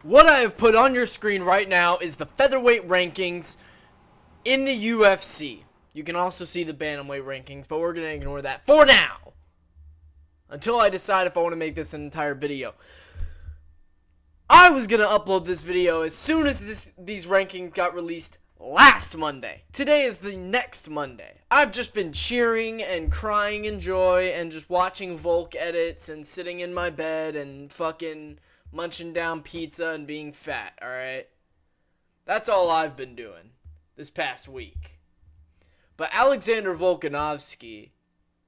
What I have put on your screen right now is the featherweight rankings in the UFC. You can also see the bantamweight rankings, but we're going to ignore that for now, until I decide if I want to make this an entire video. I was going to upload this video as soon as these rankings got released last Monday. Today is the next Monday. I've just been cheering and crying in joy and just watching Volk edits and sitting in my bed and fucking munching down pizza and being fat, alright? That's all I've been doing this past week. But Alexander Volkanovski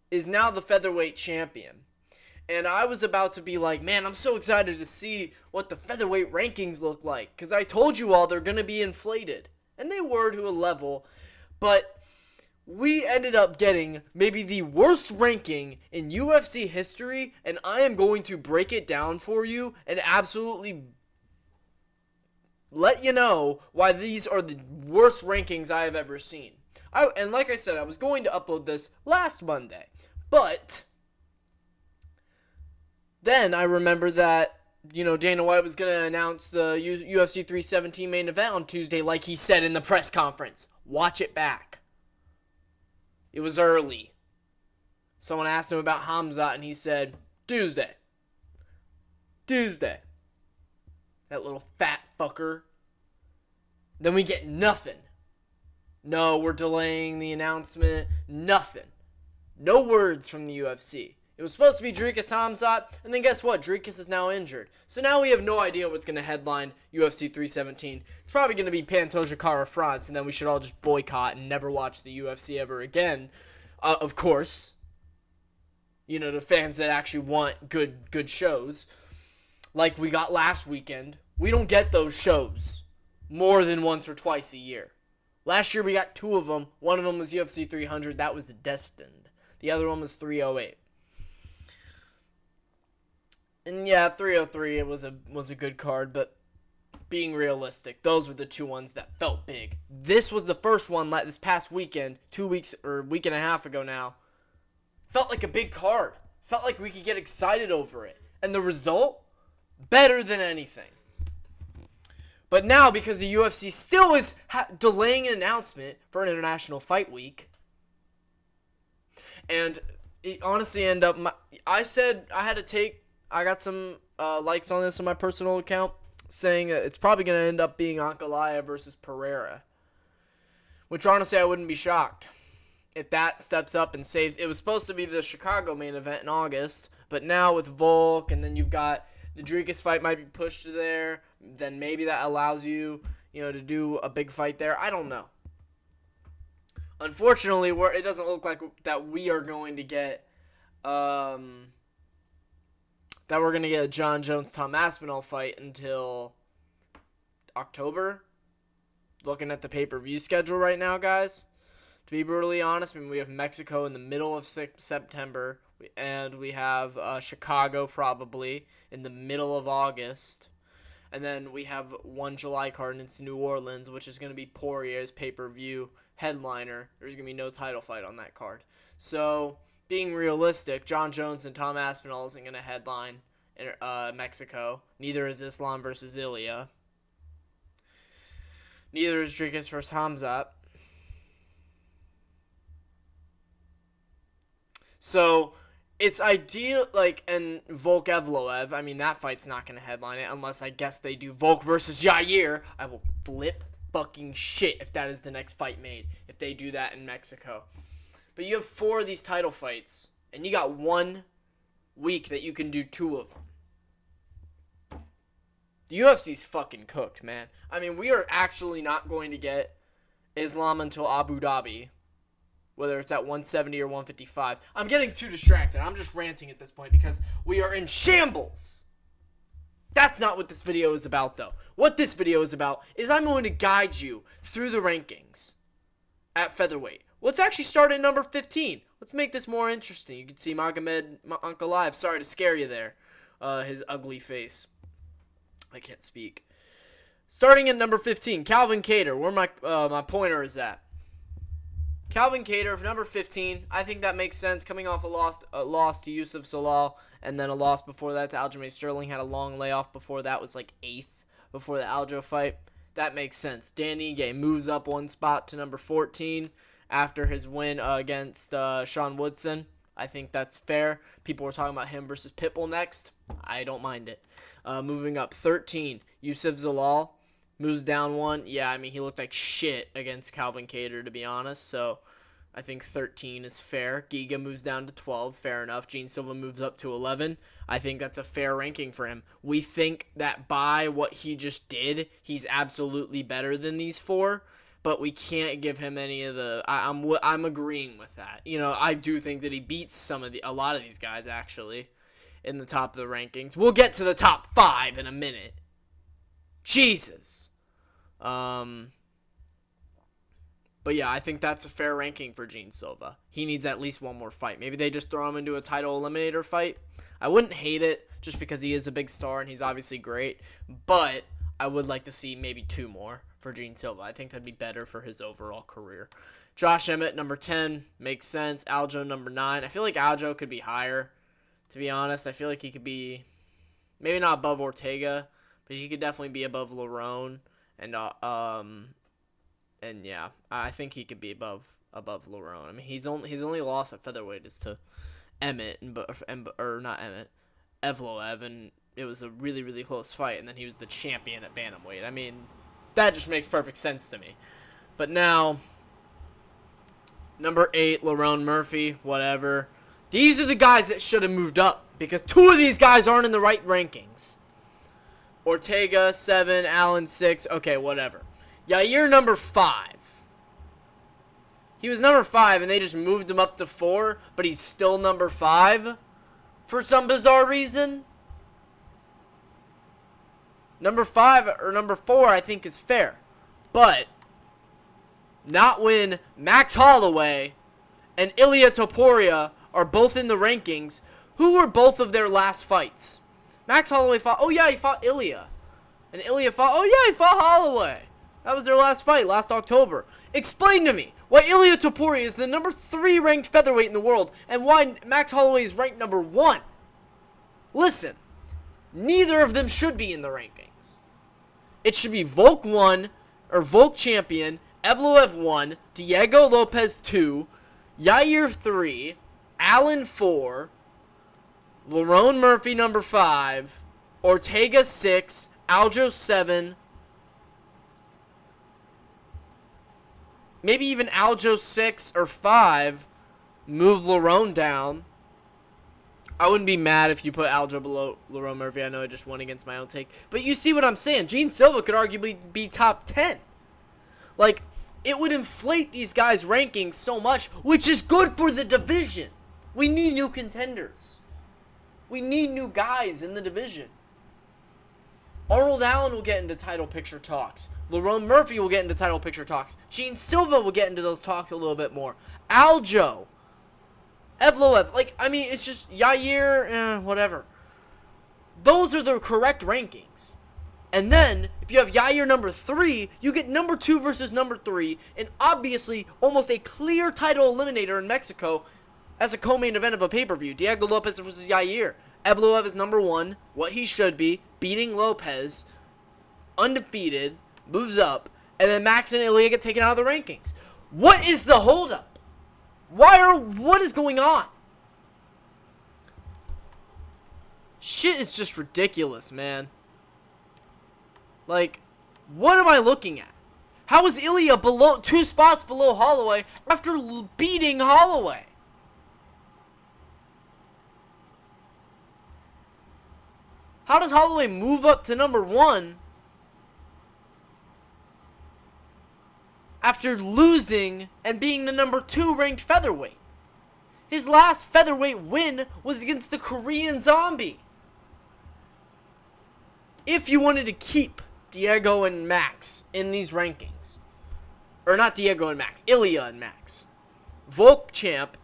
is now the featherweight champion. And I was about to be like, man, I'm so excited to see what the featherweight rankings look like. Because I told you all they're going to be inflated. And they were to a level. But we ended up getting maybe the worst ranking in UFC history. And I am going to break it down for you and absolutely let you know why these are the worst rankings I have ever seen. And like I said, I was going to upload this last Monday. But then I remember that, Dana White was going to announce the UFC 317 main event on Tuesday, like he said in the press conference. Watch it back. It was early. Someone asked him about Hamzat, and he said, Tuesday. That little fat fucker. Then we get nothing. No, we're delaying the announcement. Nothing. No words from the UFC. It was supposed to be Dricus Hamzat, and then guess what? Dricus is now injured. So now we have no idea what's going to headline UFC 317. It's probably going to be Pantoja Kara France, and then we should all just boycott and never watch the UFC ever again. Of course. The fans that actually want good shows. Like we got last weekend. We don't get those shows more than once or twice a year. Last year we got 2 of them. One of them was UFC 300. That was destined. The other one was 308. And yeah, 303, it was a good card, but being realistic, those were the 2 ones that felt big. This was the first one this past weekend, 2 weeks or week and a half ago now. Felt like a big card. Felt like we could get excited over it. And the result? Better than anything. But now, because the UFC still is delaying an announcement for an International Fight Week, and it honestly ended up, I said I had to take, I got some likes on this on my personal account, saying it's probably going to end up being Ankalaev versus Pereira. Which honestly, I wouldn't be shocked if that steps up and saves. It was supposed to be the Chicago main event in August, but now with Volk, and then you've got the Dricus fight might be pushed to there, then maybe that allows you, to do a big fight there. I don't know. Unfortunately, it doesn't look like that we are going to get a John Jones-Tom Aspinall fight until October. Looking at the pay-per-view schedule right now, guys. To be brutally honest, we have Mexico in the middle of September, and we have Chicago probably in the middle of August. And then we have one July card, and it's New Orleans, which is going to be Poirier's pay-per-view headliner. There's going to be no title fight on that card. So, being realistic, John Jones and Tom Aspinall isn't going to headline in Mexico. Neither is Islam versus Ilya. Neither is Dricus versus Hamzat. So, it's ideal, and Volk Evloev, that fight's not going to headline it unless I guess they do Volk versus Yair. I will flip fucking shit if that is the next fight made, if they do that in Mexico. But you have 4 of these title fights, and you got 1 week that you can do 2 of them. The UFC's fucking cooked, man. We are actually not going to get Islam until Abu Dhabi, whether it's at 170 or 155. I'm getting too distracted. I'm just ranting at this point because we are in shambles. That's not what this video is about, though. What this video is about is I'm going to guide you through the rankings at featherweight. Let's actually start at number 15. Let's make this more interesting. You can see Magomed Ankalaev. Sorry to scare you there. His ugly face. I can't speak. Starting at number 15, Calvin Kattar. Where my pointer is at. Calvin Kattar, number 15. I think that makes sense. Coming off a loss to Yusuf Salal, and then a loss before that to Aljamain Sterling. Had a long layoff before that. Was like 8th before the Aljo fight. That makes sense. Dan Ige moves up one spot to number 14 after his win against Sean Woodson. I think that's fair. People were talking about him versus Pitbull next. I don't mind it. Moving up 13, Yusuf Zalal moves down one. Yeah, I mean, he looked like shit against Calvin Kattar, to be honest. So I think 13 is fair. Giga moves down to 12. Fair enough. Gene Silva moves up to 11. I think that's a fair ranking for him. We think that by what he just did, he's absolutely better than these four. But we can't give him any of the. I'm agreeing with that. You know, I do think that he beats a lot of these guys actually, in the top of the rankings. We'll get to the top 5 in a minute. Jesus. But yeah, I think that's a fair ranking for Gene Silva. He needs at least one more fight. Maybe they just throw him into a title eliminator fight. I wouldn't hate it just because he is a big star and he's obviously great. But I would like to see maybe 2 more for Gene Silva. I think that'd be better for his overall career. Josh Emmett, number 10, makes sense. Aljo, number 9. I feel like Aljo could be higher, to be honest. I feel like he could be maybe not above Ortega, but he could definitely be above Lerone. And yeah, I think he could be above Lerone. I mean, his only loss at featherweight is to Emmett or not Emmett, Evloev, and it was a really, really close fight, and then he was the champion at bantamweight. I mean, that just makes perfect sense to me. But now, number 8, Lerone Murphy, whatever. These are the guys that should have moved up, because 2 of these guys aren't in the right rankings. Ortega, 7, Allen, 6, okay, whatever. Yair, number 5. He was number 5, and they just moved him up to 4, but he's still number 5 for some bizarre reason. Number 5 or number 4, I think, is fair. But not when Max Holloway and Ilia Topuria are both in the rankings. Who were both of their last fights? Max Holloway fought... Oh, yeah, he fought Ilia. And Ilia fought... Oh, yeah, he fought Holloway. That was their last fight, last October. Explain to me why Ilia Topuria is the number 3 ranked featherweight in the world and why Max Holloway is ranked number 1. Listen, neither of them should be in the rankings. It should be Volk 1, or Volk champion, Evloev 1, Diego Lopez 2, Yair 3, Allen 4, Lerone Murphy number 5, Ortega 6, Aljo 7, maybe even Aljo 6 or 5, move Lerone down. I wouldn't be mad if you put Aljo below Lerone Murphy. I know I just went against my own take. But you see what I'm saying. Gene Silva could arguably be top 10. Like, it would inflate these guys' rankings so much, which is good for the division. We need new contenders. We need new guys in the division. Arnold Allen will get into title picture talks. Lerone Murphy will get into title picture talks. Gene Silva will get into those talks a little bit more. Aljo. Evloev. Like, I mean, it's just Yair, whatever. Those are the correct rankings. And then, if you have Yair number 3, you get number 2 versus number 3, and obviously almost a clear title eliminator in Mexico as a co-main event of a pay-per-view. Diego Lopez versus Yair. Evloev is number 1, what he should be, beating Lopez, undefeated, moves up, and then Max and Ilia get taken out of the rankings. What is the holdup? What is going on? Shit is just ridiculous, man. Like, what am I looking at? How is Ilia 2 spots below Holloway after beating Holloway? How does Holloway move up to number 1 after losing and being the number 2 ranked featherweight? His last featherweight win was against the Korean Zombie. If you wanted to keep Diego and Max in these rankings, or not Diego and Max, Ilia and Max, Volk champ,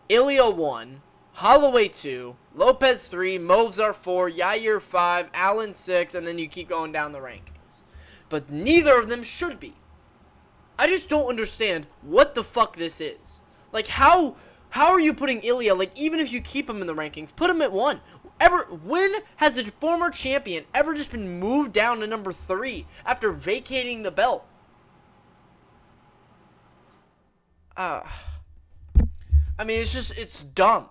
Ilia 1, Holloway 2, Lopez 3, Movzar 4, Yair 5, Allen 6, and then you keep going down the rankings. But neither of them should be. I just don't understand what the fuck this is. Like, how are you putting Ilia, like, even if you keep him in the rankings, put him at 1. When has a former champion ever just been moved down to number 3 after vacating the belt? I mean, it's dumb.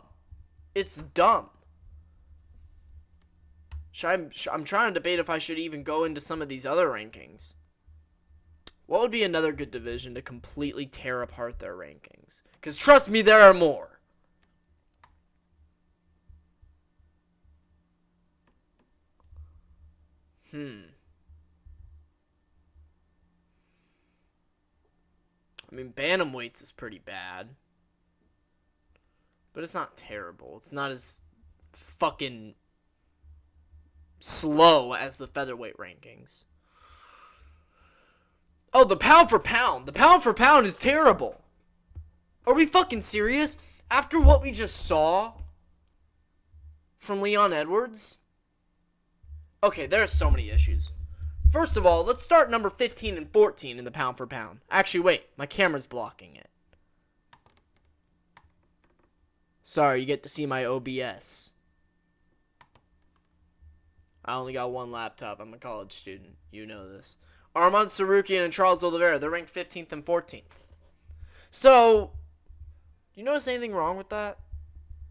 It's dumb. I'm trying to debate if I should even go into some of these other rankings. What would be another good division to completely tear apart their rankings? Because trust me, there are more. I mean, bantamweights is pretty bad. But it's not terrible. It's not as fucking slow as the featherweight rankings. Oh, the pound for pound. The pound for pound is terrible. Are we fucking serious? After what we just saw from Leon Edwards? Okay, there are so many issues. First of all, let's start number 15 and 14 in the pound for pound. Actually, wait. My camera's blocking it. Sorry, you get to see my OBS. I only got one laptop. I'm a college student. You know this. Arman Sarukian and Charles Oliveira, they're ranked 15th and 14th. So, you notice anything wrong with that?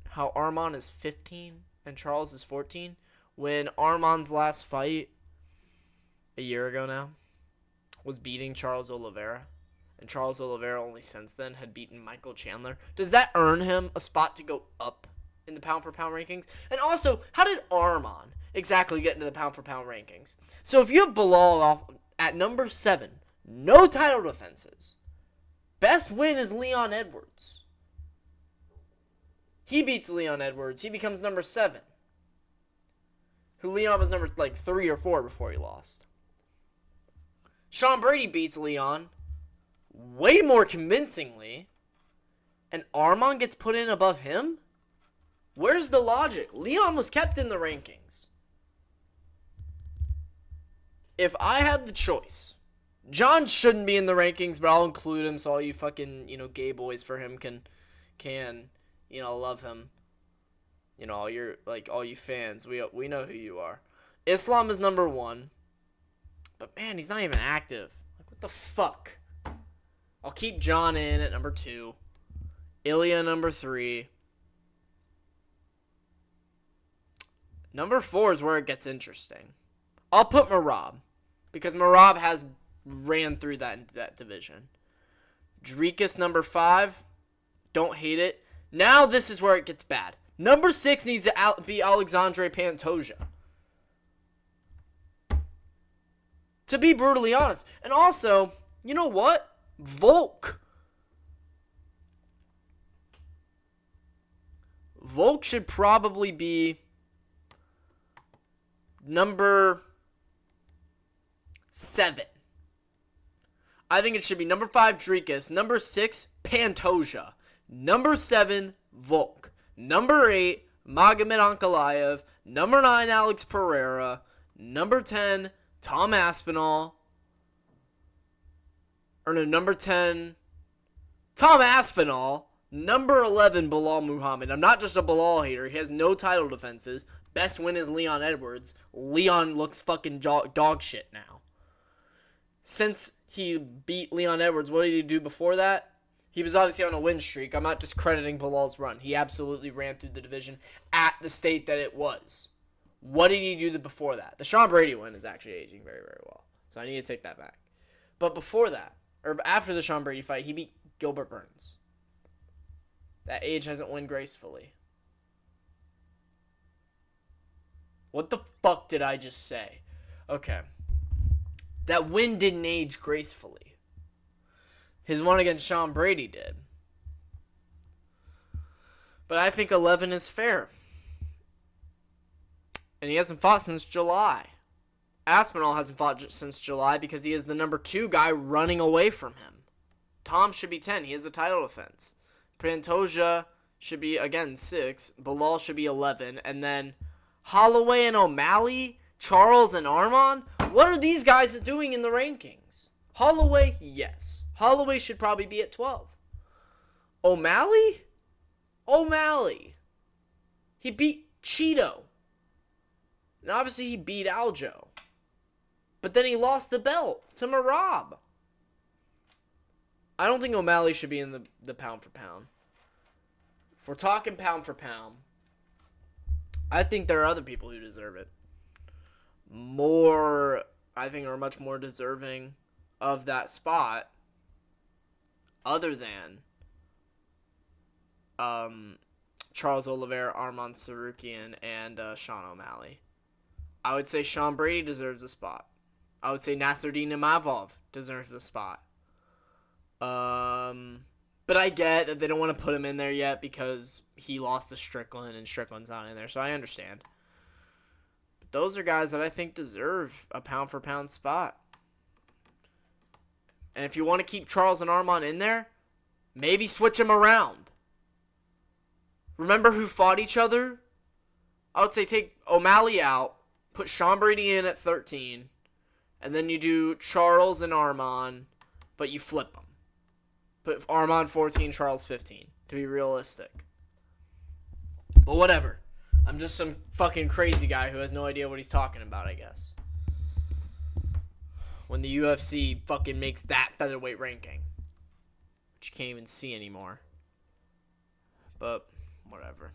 How Arman is 15 and Charles is 14? When Arman's last fight, a year ago now, was beating Charles Oliveira. And Charles Oliveira only since then had beaten Michael Chandler. Does that earn him a spot to go up in the pound for pound rankings? And also, how did Arman exactly get into the pound for pound rankings? So if you have Bilal off at number 7, no title defenses, best win is Leon Edwards. He beats Leon Edwards. He becomes number 7. Who Leon was number 3 or 4 before he lost. Sean Brady beats Leon way more convincingly, and Arman gets put in above him? Where's the logic? Leon was kept in the rankings. If I had the choice, John shouldn't be in the rankings, but I'll include him so all you fucking, gay boys for him can, love him. All you fans, we know who you are. Islam is number 1, but man, he's not even active. What the fuck? I'll keep John in at number 2. Ilya number 3. Number 4 is where it gets interesting. I'll put Merab, because Merab has ran through that division. Dricus number 5. Don't hate it. Now this is where it gets bad. Number 6 needs to be Alexandre Pantoja. To be brutally honest. And also, you know what? Volk should probably be number 7. I think it should be number 5, Dricus. Number 6, Pantoja. Number 7, Volk. Number 8, Magomed Ankalaev. Number 9, Alex Pereira. Number 10, Tom Aspinall. Number 10, Tom Aspinall. Number 11, Bilal Muhammad. I'm not just a Bilal hater. He has no title defenses. Best win is Leon Edwards. Leon looks fucking dog shit now. Since he beat Leon Edwards, what did he do before that? He was obviously on a win streak. I'm not discrediting Bilal's run. He absolutely ran through the division at the state that it was. What did he do before that? The Sean Brady win is actually aging very, very well. So I need to take that back. But before that, or after the Sean Brady fight, he beat Gilbert Burns. That age hasn't won gracefully. What the fuck did I just say? Okay. That win didn't age gracefully. His one against Sean Brady did. But I think 11 is fair. And he hasn't fought since July. Aspinall hasn't fought since July because he is the number 2 guy running away from him. Tom should be 10. He has a title defense. Pantoja should be, again, 6. Bilal should be 11. And then Holloway and O'Malley, Charles and Arman. What are these guys doing in the rankings? Holloway, yes. Holloway should probably be at 12. O'Malley? O'Malley. He beat Cheeto. And obviously he beat Aljo. But then he lost the belt to Marab. I don't think O'Malley should be in the pound for pound. If we're talking pound for pound, I think there are other people who deserve it. I think are much more deserving of that spot other than Charles Oliveira, Arman Tsarukyan, and Sean O'Malley. I would say Sean Brady deserves a spot. I would say Nasruddin Imavov deserves a spot. But I get that they don't want to put him in there yet because he lost to Strickland and Strickland's not in there, so I understand. But those are guys that I think deserve a pound-for-pound spot. And if you want to keep Charles and Arman in there, maybe switch them around. Remember who fought each other? I would say take O'Malley out, put Sean Brady in at 13, and then you do Charles and Arman, but you flip them. Put Arman 14, Charles 15, to be realistic. But whatever. I'm just some fucking crazy guy who has no idea what he's talking about, I guess. When the UFC fucking makes that featherweight ranking, which you can't even see anymore. But whatever.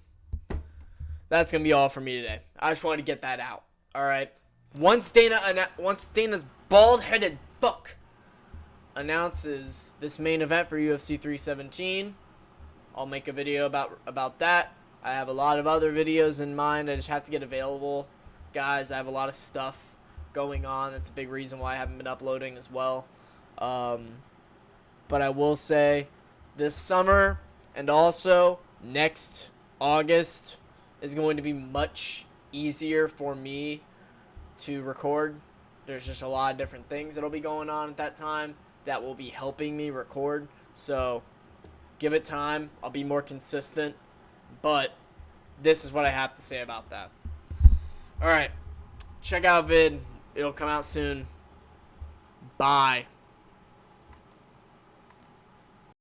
That's going to be all for me today. I just wanted to get that out. Alright? Once Dana's bald-headed fuck announces this main event for UFC 317, I'll make a video about that. I have a lot of other videos in mind. I just have to get available. Guys, I have a lot of stuff going on. That's a big reason why I haven't been uploading as well. But I will say this summer and also next August is going to be much easier for me to record. There's just a lot of different things that'll be going on at that time that will be helping me record. So give it time. I'll be more consistent. But this is what I have to say about that. Alright. Check out vid. It'll come out soon. Bye.